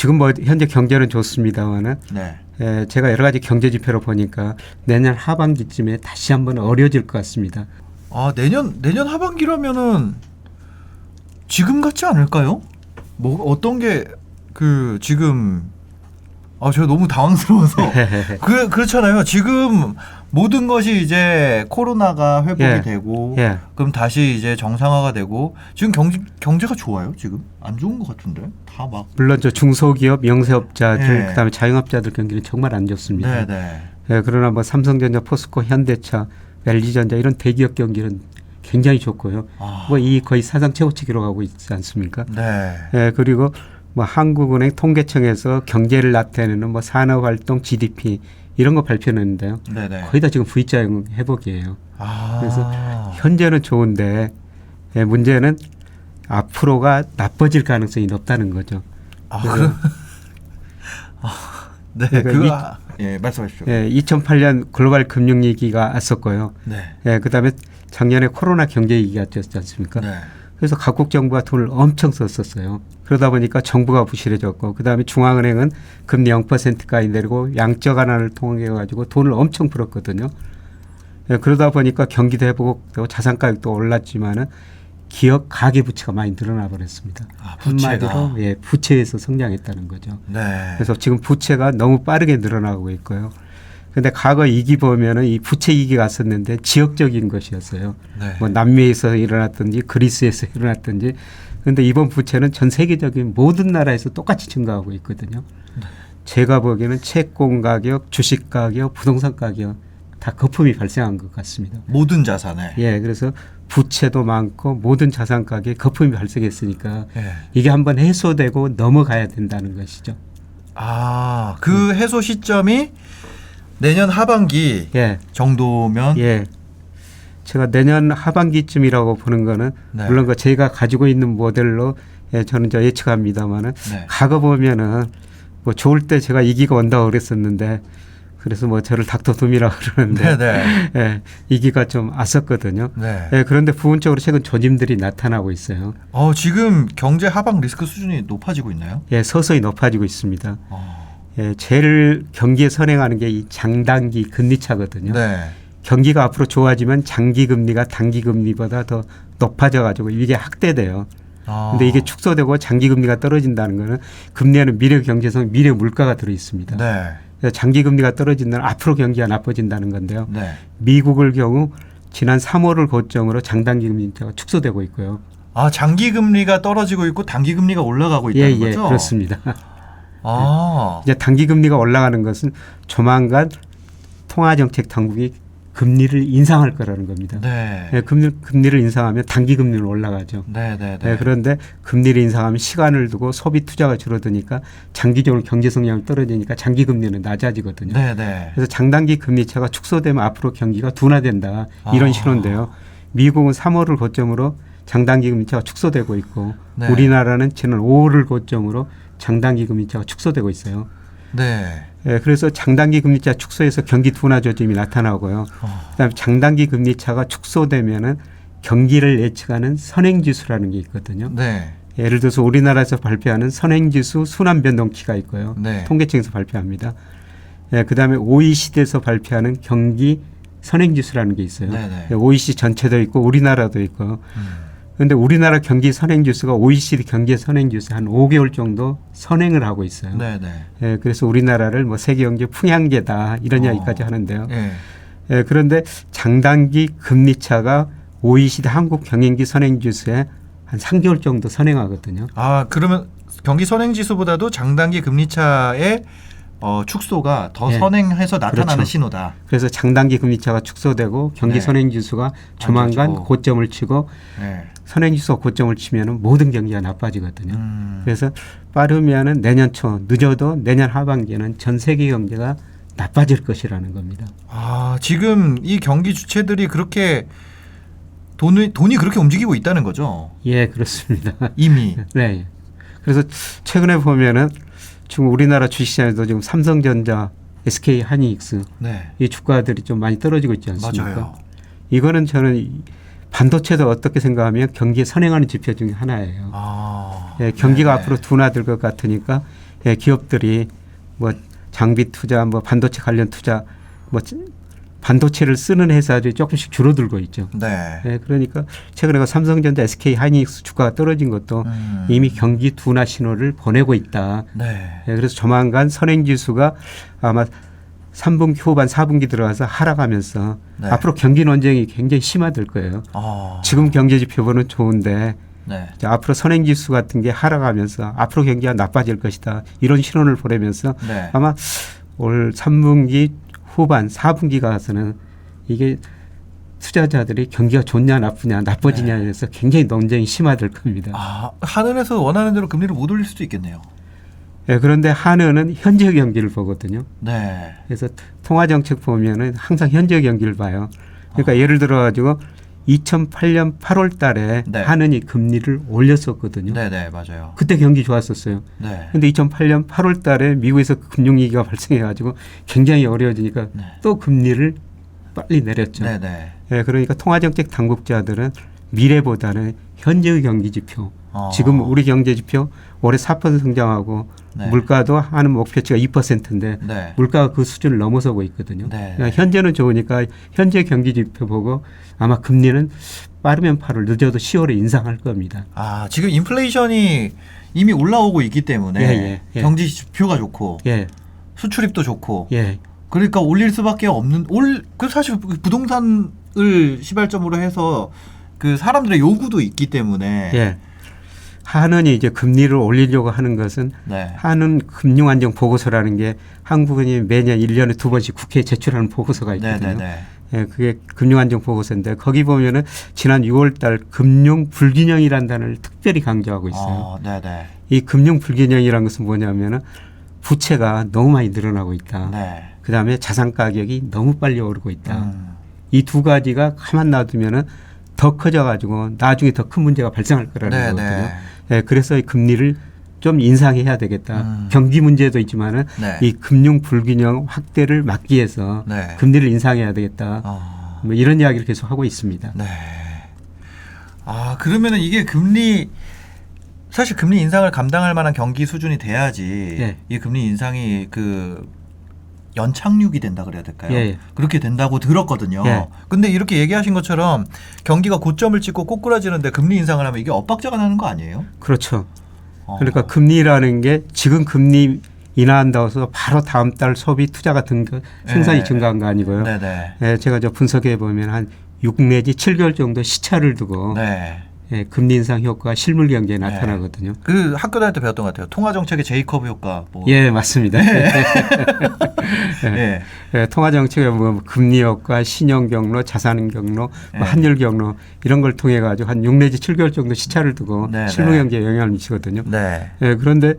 지금 뭐 현재 경제는 좋습니다만은 네. 제가 여러 가지 경제 지표로 보니까 내년 하반기쯤에 다시 한번 어려질 것 같습니다. 아, 내년 하반기라면은 지금 같지 않을까요? 뭐 어떤 게 지금 제가 너무 당황스러워서 그렇잖아요. 지금 모든 것이 이제 코로나가 회복이 되고 그럼 다시 이제 정상화가 되고 지금 경제가 좋아요. 지금 안 좋은 것 같은데 다 막 물론 저 중소기업, 영세업자들 네. 그다음에 자영업자들 경기는 정말 안 좋습니다. 네네. 그러나 뭐 삼성전자, 포스코, 현대차, LG전자 이런 대기업 경기는 굉장히 좋고요. 뭐 이 거의 사상 최고치 기록하고 있지 않습니까? 네. 그리고 뭐 한국은행 통계청에서 경제를 나타내는 뭐 산업활동 GDP 이런 거 발표했는데요. 네네. 거의 다 지금 V자 회복이에요. 아. 그래서 현재는 좋은데 문제는 앞으로가 나빠질 가능성이 높다는 거죠. 네. 그러니까 말씀하십시오. 2008년 글로벌 금융위기가 왔었고요. 네. 그다음에 작년에 코로나 경제위기가 왔지 않습니까? 네. 그래서 각국 정부가 돈을 엄청 썼었어요. 그러다 보니까 정부가 부실해졌고 그다음에 중앙은행은 금리 0%까지 내리고 양적 완화를 통해 가지고 돈을 엄청 풀었거든요. 그러다 보니까 경기도 회복되고 자산 가격도 올랐지만은 기업 가계부채가 많이 늘어나 버렸습니다. 부채가. 한마디로 부채에서 성장했다는 거죠. 네. 그래서 지금 부채가 너무 빠르게 늘어나고 있고요. 그런데 과거 이기 보면은 이 부채 위기가 왔었는데 지역적인 것이었어요. 네. 뭐 남미에서 일어났든지 그리스에서 일어났든지. 그런데 이번 부채는 전 세계적인 모든 나라에서 똑같이 증가하고 있거든요. 네. 제가 보기에는 채권 가격, 주식 가격, 부동산 가격 다 거품이 발생한 것 같습니다. 모든 자산에. 그래서 부채도 많고 모든 자산 가격에 거품이 발생했으니까 예. 이게 한번 해소되고 넘어가야 된다는 것이죠. 그 해소 시점이 내년 하반기 정도면. 제가 내년 하반기쯤이라고 보는 거는 물론 그 제가 가지고 있는 모델로 저는 예측합니다만은 과거 보면은 뭐 좋을 때 제가 이기가 온다고 그랬었는데 그래서 뭐 저를 닥터둠이라고 그러는데 이기가 좀 왔었거든요. 그런데 부분적으로 최근 조짐들이 나타나고 있어요. 지금 경제 하방 리스크 수준이 높아지고 있나요? 서서히 높아지고 있습니다. 제일 경기에 선행하는 게 이 장단기 금리차거든요. 경기가 앞으로 좋아지면 장기 금리가 단기 금리보다 더 높아져 가지고 이게 확대돼요. 근데 이게 축소되고 장기 금리가 떨어진다는 거는 금리에는 미래 경제성, 미래 물가가 들어 있습니다. 장기 금리가 떨어진다면 앞으로 경기가 나빠진다는 건데요. 미국의 경우 지난 3월을 고점으로 장단기 금리가 축소되고 있고요. 장기 금리가 떨어지고 있고 단기 금리가 올라가고 있다는 거죠? 그렇습니다. 이제 단기 금리가 올라가는 것은 조만간 통화정책 당국이 금리를 인상할 거라는 겁니다. 금리를 인상하면 단기 금리는 올라가죠. 그런데 금리를 인상하면 시간을 두고 소비 투자가 줄어드니까 장기적으로 경제 성장이 떨어지니까 장기 금리는 낮아지거든요. 그래서 장단기 금리 차가 축소되면 앞으로 경기가 둔화된다 이런 신호인데요. 미국은 3월을 고점으로 장단기 금리 차가 축소되고 있고 우리나라는 지난 5월을 고점으로 장단기 금리 차가 축소되고 있어요. 그래서 장단기 금리차 축소해서 경기 둔화 조짐이 나타나고요. 그다음에 장단기 금리차가 축소되면은 경기를 예측하는 선행지수라는 게 있거든요. 예를 들어서 우리나라에서 발표하는 선행지수 순환변동치가 있고요. 통계청에서 발표합니다. 그다음에 OECD에서 발표하는 경기 선행지수라는 게 있어요. OECD 전체도 있고 우리나라도 있고. 그런데 우리나라 경기 선행지수가 OECD 경기 선행지수 한 5개월 정도 선행을 하고 있어요. 그래서 우리나라를 뭐 세계 경제 풍향계다 이런 이야기까지 하는데요. 그런데 장단기 금리차가 OECD 한국 경행기 선행지수에 한 3개월 정도 선행하거든요. 그러면 경기 선행지수보다도 장단기 금리차의 축소가 더 선행해서 나타나는 신호다. 그래서 장단기 금리차가 축소되고 경기 선행지수가 조만간 고점을 치고 선행지수가 고점을 치면은 모든 경기가 나빠지거든요. 그래서 빠르면은 내년 초, 늦어도 내년 하반기에는 전 세계 경제가 나빠질 것이라는 겁니다. 지금 이 경기 주체들이 그렇게 돈이 그렇게 움직이고 있다는 거죠? 그렇습니다. 이미. 그래서 최근에 보면은 지금 우리나라 주식시장에도 지금 삼성전자, SK 하이닉스 이 주가들이 좀 많이 떨어지고 있지 않습니까? 이거는 저는 반도체도 어떻게 생각하면 경기에 선행하는 지표 중에 하나예요. 경기가 앞으로 둔화될 것 같으니까 기업들이 뭐 장비 투자, 뭐 반도체 관련 투자, 뭐 반도체를 쓰는 회사들이 조금씩 줄어들고 있죠. 네. 그러니까 최근에 삼성전자, SK 하이닉스 주가가 떨어진 것도 이미 경기 둔화 신호를 보내고 있다. 네. 그래서 조만간 선행지수가 아마 3분기 후반 4분기 들어가서 하락하면서 네. 앞으로 경기 논쟁이 굉장히 심화될 거예요. 지금 경제 지표 보는 좋은데 네. 앞으로 선행지수 같은 게 하락하면서 앞으로 경기가 나빠질 것이다. 이런 신호를 보내면서 네. 아마 올 3분기 후반 4분기 가서는 이게 투자자들이 경기가 좋냐 나쁘냐 나빠지냐에 대해서 굉장히 논쟁이 심화될 겁니다. 한은에서 원하는 대로 금리를 못 올릴 수도 있겠네요. 그런데 한은은 현재 경기를 보거든요. 네. 그래서 통화정책 보면은 항상 현재 경기를 봐요. 그러니까 예를 들어 가지고 2008년 8월 달에 네. 한은이 금리를 올렸었거든요. 네, 맞아요. 그때 경기 좋았었어요. 네. 근데 2008년 8월 달에 미국에서 금융위기가 발생해 가지고 굉장히 어려워지니까 네. 또 금리를 빨리 내렸죠. 네. 그러니까 통화정책 당국자들은 미래보다는 현재의 경기 지표, 지금 우리 경제 지표 올해 4% 성장하고 네. 물가도 하는 목표치가 2%인데 네. 물가가 그 수준을 넘어서고 있거든요. 네. 그러니까 현재는 좋으니까 현재 경기 지표 보고 아마 금리는 빠르면 8월 늦어도 10월에 인상할 겁니다. 지금 인플레이션이 이미 올라오고 있기 때문에 예. 경제 지표가 좋고 예. 수출입도 좋고 예. 그러니까 올릴 수밖에 없는 그 사실 부동산을 시발점으로 해서 그 사람들의 요구도 있기 때문에 예. 한은이 이제 금리를 올리려고 하는 것은 네. 한은 금융안정 보고서라는 게 한국은이 매년 1년에 2번씩 국회에 제출하는 보고서가 있거든요. 예, 그게 금융안정 보고서인데 거기 보면은 지난 6월 달 금융 불균형이라는 단어를 특별히 강조하고 있어요. 이 금융 불균형이라는 것은 뭐냐면은 부채가 너무 많이 늘어나고 있다. 네. 그다음에 자산 가격이 너무 빨리 오르고 있다. 이 두 가지가 가만 놔두면은 더 커져가지고 나중에 더 큰 문제가 발생할 거라는 거거든요. 그래서 이 금리를 좀 인상해야 되겠다. 경기 문제도 있지만은 이 금융 불균형 확대를 막기 위해서 금리를 인상해야 되겠다. 뭐 이런 이야기를 계속 하고 있습니다. 네. 그러면은 이게 사실 금리 인상을 감당할 만한 경기 수준이 돼야지 이 금리 인상이 연착륙이 된다 그래야 될까요? 예. 그렇게 된다고 들었거든요. 근데 이렇게 얘기하신 것처럼 경기가 고점을 찍고 꼬꾸라지는데 금리 인상을 하면 이게 엇박자가 나는 거 아니에요? 그렇죠. 그러니까 금리라는 게 지금 금리 인하한다고 해서 바로 다음 달 소비 투자가 생산이 증가한 거 아니고요. 제가 분석해 보면 한 6 내지 7개월 정도 시차를 두고 금리 인상 효과가 실물 경제에 나타나거든요. 그 학교 다닐 때 배웠던 것 같아요. 통화 정책의 제이커브 효과. 예, 맞습니다. 통화 정책의 금리 효과, 신용 경로, 자산 경로, 환율 경로 이런 걸 통해 가지고 한 6 내지 7개월 정도 시차를 두고 실물 경제에 영향을 미치거든요. 그런데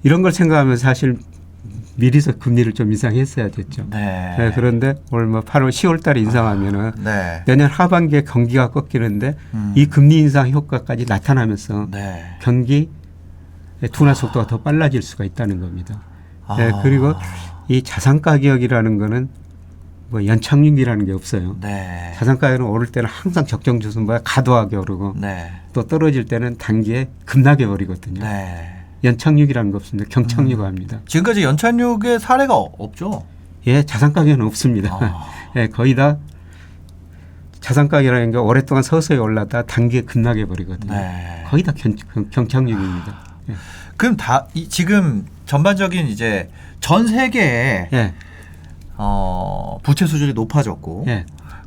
이런 걸 생각하면 사실 미리서 금리를 좀 인상했어야 됐죠. 그런데 올 8월, 10월 달에 인상하면은 내년 하반기에 경기가 꺾이는데 이 금리 인상 효과까지 나타나면서 경기 둔화 속도가 더 빨라질 수가 있다는 겁니다. 그리고 이 자산 가격이라는 거는 뭐 연착륙이라는 게 없어요. 자산 가격은 오를 때는 항상 적정 수준보다 과도하게 오르고 또 떨어질 때는 단기에 급락해 버리거든요. 연착륙이라는 거 없습니다. 경착륙을 합니다. 지금까지 연착륙의 사례가 없죠? 예, 자산 가격은 없습니다. 거의 다 자산 가격이라는 게 오랫동안 서서히 올라다 단기에 급락해 버리거든요. 거의 다 경착륙입니다. 그럼 지금 전반적인 이제 전 세계에 부채 수준이 높아졌고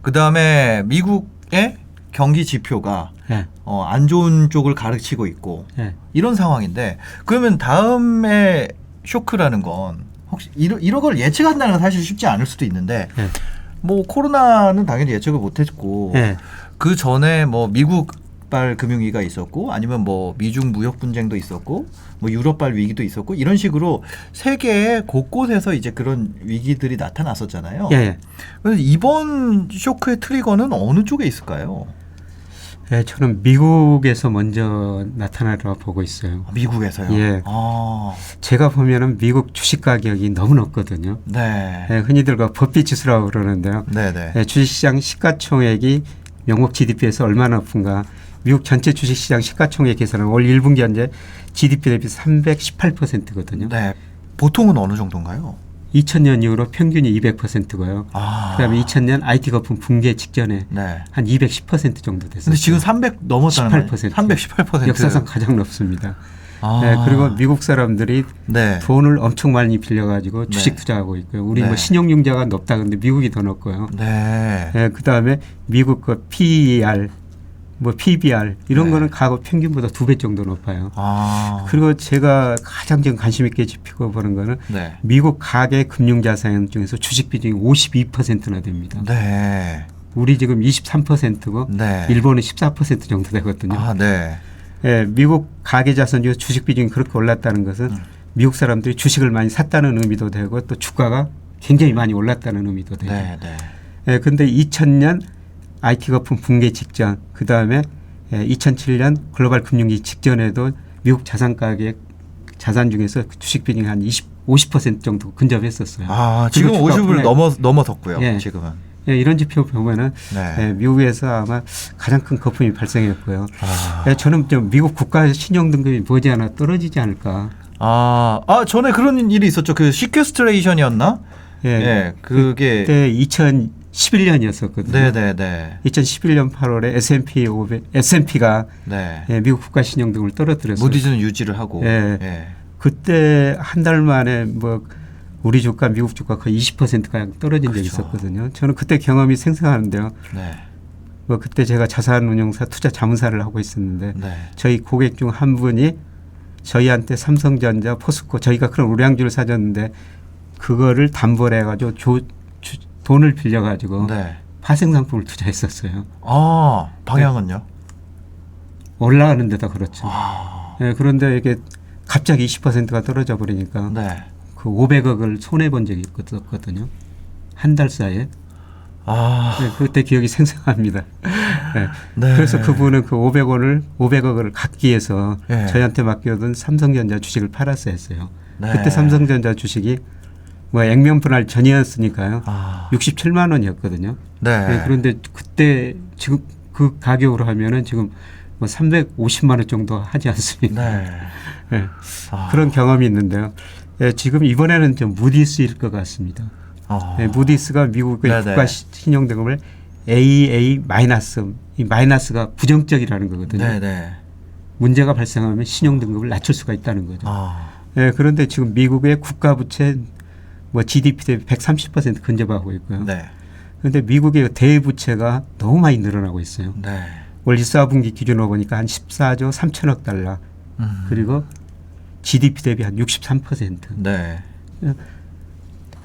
그 다음에 미국의 경기 지표가 안 좋은 쪽을 가르치고 있고 이런 상황인데 그러면 다음에 쇼크라는 건 혹시 이런 걸 예측한다는 건 사실 쉽지 않을 수도 있는데 뭐 코로나는 당연히 예측을 못했고 그 전에 뭐 미국발 금융위기가 있었고 아니면 뭐 미중 무역 분쟁도 있었고 뭐 유럽발 위기도 있었고 이런 식으로 세계 곳곳에서 이제 그런 위기들이 나타났었잖아요. 그래서 이번 쇼크의 트리거는 어느 쪽에 있을까요? 저는 미국에서 먼저 나타나리라고 보고 있어요. 미국에서요? 제가 보면은 미국 주식 가격이 너무 높거든요. 흔히들 버핏 지수라고 그러는데요. 주식시장 시가총액이 명목 GDP에서 얼마나 높은가. 미국 전체 주식시장 시가총액 계산은 올 1분기 현재 GDP 대비 318%거든요. 네. 보통은 어느 정도인가요? 2000년 이후로 평균이 200%고요. 그다음에 2000년 IT 거품 붕괴 직전에 네. 한 210% 정도 됐어요. 근데 지금 300 넘었다는 18%. 318%. 역사상 가장 높습니다. 네, 그리고 미국 사람들이 네. 돈을 엄청 많이 빌려가지고 주식 네. 투자하고 있고요. 우리 네. 뭐 신용융자가 높다 근데 미국이 더 높고요. 네. 네, 그다음에 미국 그 PER, 뭐 PBR 이런 네. 거는 과거 평균보다 2배 정도 높아요. 그리고 제가 가장 지금 관심 있게 짚어보는 거는 네. 미국 가계 금융자산 중에서 주식 비중이 52%나 됩니다. 네. 우리 지금 23%고 네. 일본은 14% 정도 되거든요. 네. 예, 미국 가계 자산 중에서 주식 비중이 그렇게 올랐다는 것은 미국 사람들이 주식을 많이 샀다는 의미도 되고 또 주가가 굉장히 많이 올랐다는 의미도 되죠. 네. 네. 예, 근데 2000년 IT 거품 붕괴 직전, 그 다음에 2007년 글로벌 금융위기 직전에도 미국 자산 가격 자산 중에서 주식 비중이 한 50% 정도 근접했었어요. 지금 50을 넘어섰고요. 예, 지금은. 예, 이런 지표 보면은 네. 예, 미국에서 아마 가장 큰 거품이 발생했고요. 예, 저는 좀 미국 국가 신용 등급이 머지않아 떨어지지 않을까. 전에 그런 일이 있었죠. 그 시퀘스트레이션이었나? 예, 그게 그때 2011년이었었거든요. 네네네. 2011년 8월에 S&P가 네. 예, 미국 국가 신용 등급을 떨어뜨렸어요. 무디즈는 유지를 하고. 예. 예. 그때 한 달 만에 뭐 우리 주가, 미국 주가 거의 20%가량 떨어진 적이 그렇죠. 있었거든요. 저는 그때 경험이 생생하는데요. 네. 뭐 그때 제가 자산운용사 투자 자문사를 하고 있었는데 네. 저희 고객 중 한 분이 저희한테 삼성전자, 포스코 저희가 그런 우량주를 사줬는데 그거를 담보를 해가지고 돈을 빌려가지고 네. 파생상품을 투자했었어요. 방향은요? 올라가는 데다 그렇죠. 네, 그런데 이게 갑자기 20%가 떨어져 버리니까 네. 그 500억을 손해 본 적이 있었거든요. 한 달 사이에. 네, 그때 기억이 생생합니다. 네. 네. 그래서 그분은 그 500억을 갚기 위해서 네. 저희한테 맡겨둔 삼성전자 주식을 팔았어야 했어요. 네. 그때 삼성전자 주식이 뭐 액면 분할 전이었으니까요. 67만 원이었거든요. 네. 네, 그런데 그때 지금 그 가격으로 하면은 지금 뭐 350만 원 정도 하지 않습니까? 네. 네. 그런 경험이 있는데요. 예, 지금 이번에는 좀 무디스일 것 같습니다. 예, 무디스가 미국의 네네. 국가 신용 등급을 AA 마이너스, 이 마이너스가 부정적이라는 거거든요. 네네. 문제가 발생하면 신용 등급을 낮출 수가 있다는 거죠. 예, 그런데 지금 미국의 국가 부채 뭐 GDP 대비 130% 근접하고 있고요. 네. 그런데 미국의 대부채가 너무 많이 늘어나고 있어요. 네. 올 1, 4분기 기준으로 보니까 한 14조 3천억 달러 그리고 GDP 대비 한 63%. 네.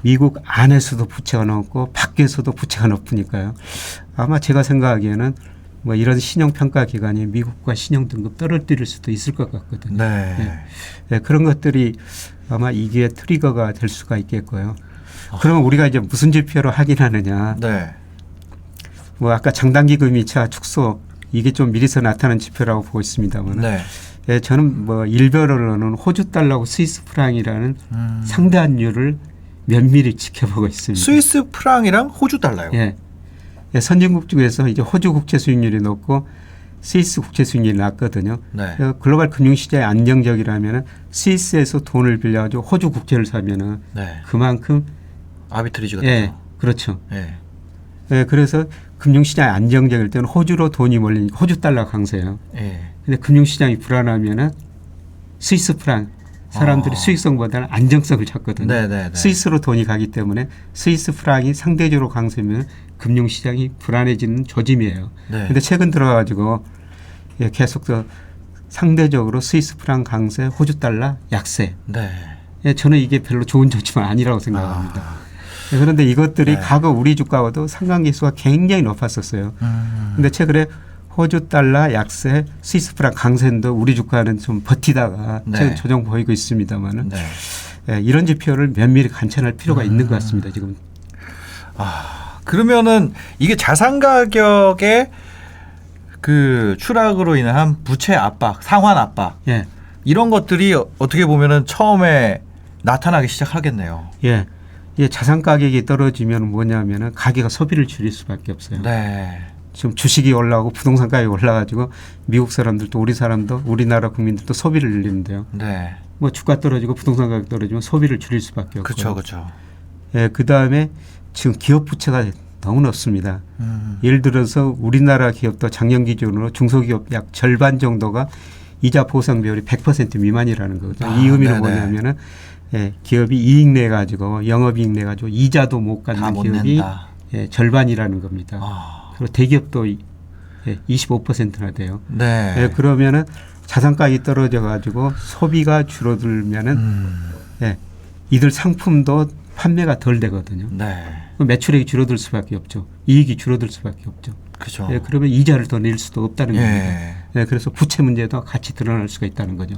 미국 안에서도 부채가 높고 밖에서도 부채가 높으니까요. 아마 제가 생각하기에는 뭐 이런 신용평가 기관이 미국과 신용 등급 떨어뜨릴 수도 있을 것 같거든요. 네. 네. 네, 그런 것들이 아마 이게 트리거가 될 수가 있겠고요. 그러면 우리가 이제 무슨 지표로 확인하느냐. 네. 뭐 아까 장단기 금리차 축소 이게 좀 미리서 나타나는 지표라고 보고 있습니다만. 네. 예, 저는 뭐 일별로는 호주 달러하고 스위스 프랑이라는 상대환율을 면밀히 지켜보고 있습니다. 스위스 프랑이랑 호주 달러요. 예. 예, 선진국 중에서 이제 호주 국채 수익률이 높고 스위스 국채 수익률이 낮거든요. 네. 글로벌 금융시장이 안정적이라면 스위스에서 돈을 빌려가지고 호주 국채를 사면은 네. 그만큼 아비트리지가 예, 되죠. 그렇죠. 예. 예, 그래서 금융시장이 안정적일 때는 호주로 돈이 몰리니까 호주 달러 강세예요. 예. 근데 금융시장이 불안하면은 스위스 프랑 사람들이 수익성보다는 안정성을 찾거든요. 네네네. 스위스로 돈이 가기 때문에 스위스 프랑이 상대적으로 강세면 금융시장이 불안해지는 조짐이에요. 그런데 네. 최근 들어가지고 예, 계속 더 상대적으로 스위스 프랑 강세, 호주 달러 약세. 네. 예, 저는 이게 별로 좋은 조짐은 아니라고 생각합니다. 예, 그런데 이것들이 네. 과거 우리 주가와도 상관계수가 굉장히 높았었어요. 그런데 최근에 호주 달러 약세, 스위스 프랑 강세도 우리 주가는 좀 버티다가 네. 최근 조정 보이고 있습니다만은 네. 예, 이런 지표를 면밀히 관찰할 필요가 있는 것 같습니다. 지금. 그러면은 이게 자산 가격의 그 추락으로 인한 부채 압박, 상환 압박 예, 이런 것들이 어떻게 보면은 처음에 나타나기 시작하겠네요. 예, 예, 자산 가격이 떨어지면 뭐냐면은 가게가 소비를 줄일 수밖에 없어요. 네. 지금 주식이 올라가고 부동산 가격이 올라가지고 미국 사람들도 우리 사람도 우리나라 국민들도 소비를 늘리는데요. 네. 뭐 주가 떨어지고 부동산 가격 떨어지면 소비를 줄일 수밖에 없고. 그렇죠, 그렇죠. 예, 그 다음에 지금 기업 부채가 너무 높습니다. 예를 들어서 우리나라 기업도 작년 기준으로 중소기업 약 절반 정도가 이자 보상 비율이 100% 미만이라는 거죠. 이 의미는 뭐냐면은 예, 기업이 이익 내 가지고 영업이익 내 가지고 이자도 못 갖는 기업이 예, 절반이라는 겁니다. 그리고 대기업도 예, 25%나 돼요. 네. 예, 그러면은 자산 가격이 떨어져 가지고 소비가 줄어들면은 예, 이들 상품도 판매가 덜 되거든요. 네. 매출액이 줄어들 수밖에 없죠. 이익이 줄어들 수밖에 없죠. 그렇죠. 예, 그러면 이자를 더 낼 수도 없다는 예. 겁니다. 예, 그래서 부채 문제도 같이 드러날 수가 있다는 거죠.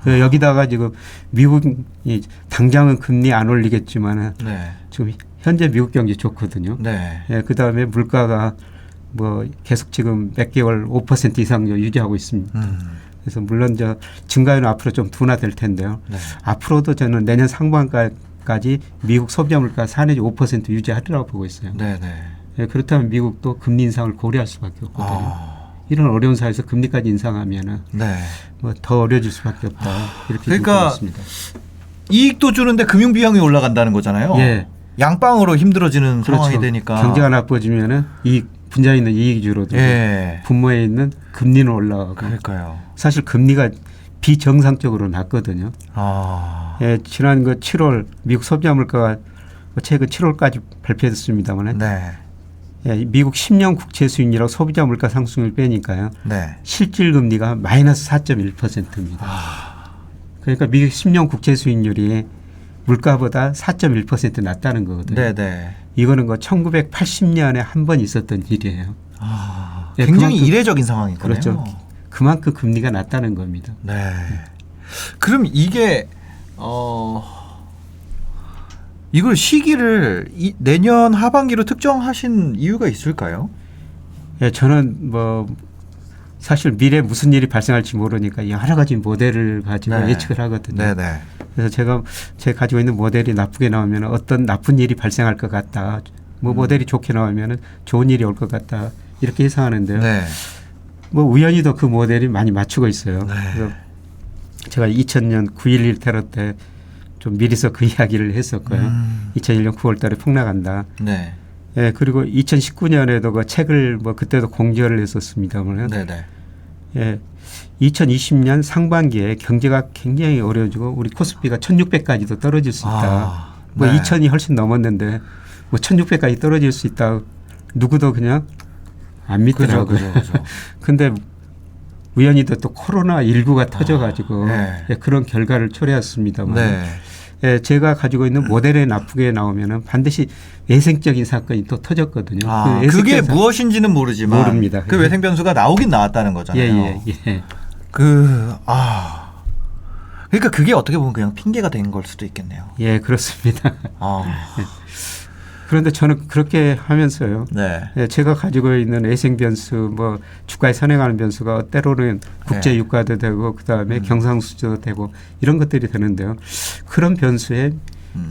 여기다가 지금 미국이 당장은 금리 안 올리겠지만은 네. 지금 현재 미국 경제 좋거든요. 네. 예, 그 다음에 물가가 뭐 계속 지금 몇 개월 5% 이상 유지하고 있습니다. 그래서 물론 저 증가율은 앞으로 좀 둔화될 텐데요. 네. 앞으로도 저는 내년 상반기까지 미국 소비자 물가 4 내지 5% 유지하리라고 보고 있어요. 네, 네. 예, 그렇다면 미국도 금리 인상을 고려할 수밖에 없거든요. 이런 어려운 사회에서 금리까지 인상하면은 네. 뭐 더 어려질 수밖에 없다. 이렇게 그러니까 보고 있습니다. 이익도 주는데 금융 비용이 올라간다는 거잖아요. 예. 양방으로 힘들어지는 상황이 되니까. 경제가 나빠지면은 이익 분자에 있는 이익이 줄어들고 예. 분모에 있는 금리는 올라가고. 그러니까요. 사실 금리가 비정상적으로 낮거든요. 예, 지난 그 7월 미국 소비자 물가가 최근 7월까지 발표됐습니다만 네. 예, 미국 10년 국채 수익률하고 소비자 물가 상승률 빼니까요. 네. 실질 금리가 마이너스 4.1%입니다. 그러니까 미국 10년 국채 수익률이 물가보다 4.1% 낮다는 거거든요. 네, 네. 이거는 그 1980년에 한 번 있었던 일이에요. 예, 굉장히 그만큼, 이례적인 상황이거든요. 그렇죠. 그만큼 금리가 낮다는 겁니다. 네. 그럼 이게 이걸 시기를 내년 하반기로 특정하신 이유가 있을까요? 예, 저는 뭐 사실 미래에 무슨 일이 발생할지 모르니까 여러 가지 모델을 가지고 네. 예측을 하거든요. 네, 네. 그래서 제가 가지고 있는 모델이 나쁘게 나오면 어떤 나쁜 일이 발생할 것 같다. 뭐 모델이 좋게 나오면 좋은 일이 올 것 같다. 이렇게 예상하는데요. 네. 뭐 우연히도 그 모델이 많이 맞추고 있어요. 네. 그래서 제가 2000년 9.11 테러 때 좀 미리서 그 이야기를 했었고요. 2001년 9월 달에 폭락한다. 네. 예, 그리고 2019년에도 그 책을 뭐 그때도 공지를 했었습니다만 네, 네. 예, 2020년 상반기에 경제가 굉장히 어려워지고 우리 코스피가 1600까지도 떨어질 수 있다. 뭐 네. 2000이 훨씬 넘었는데 뭐 1600까지 떨어질 수 있다. 누구도 그냥 안 믿더라고요. 그죠. 근데 우연히도 또 코로나19가 터져가지고 네. 예, 그런 결과를 초래했습니다만 네. 예, 제가 가지고 있는 모델에 나쁘게 나오면은 반드시 외생적인 사건이 또 터졌거든요. 그 그게 외생적 무엇인지는 모르지만 모릅니다. 그 외생 변수가 나오긴 나왔다는 거잖아요. 예. 그러니까 그게 어떻게 보면 그냥 핑계가 된 걸 수도 있겠네요. 예, 그렇습니다. 그런데 저는 그렇게 하면서요. 네. 예, 제가 가지고 있는 외생 변수, 뭐 주가에 선행하는 변수가 때로는 국제 유가도 되고 그다음에 경상수지도 되고 이런 것들이 되는데요. 그런 변수에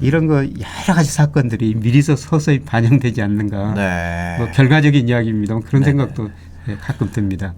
이런 거 여러 가지 사건들이 미리서 서서히 반영되지 않는가. 네. 뭐 결과적인 이야기입니다. 그런 네. 생각도 예, 가끔 듭니다.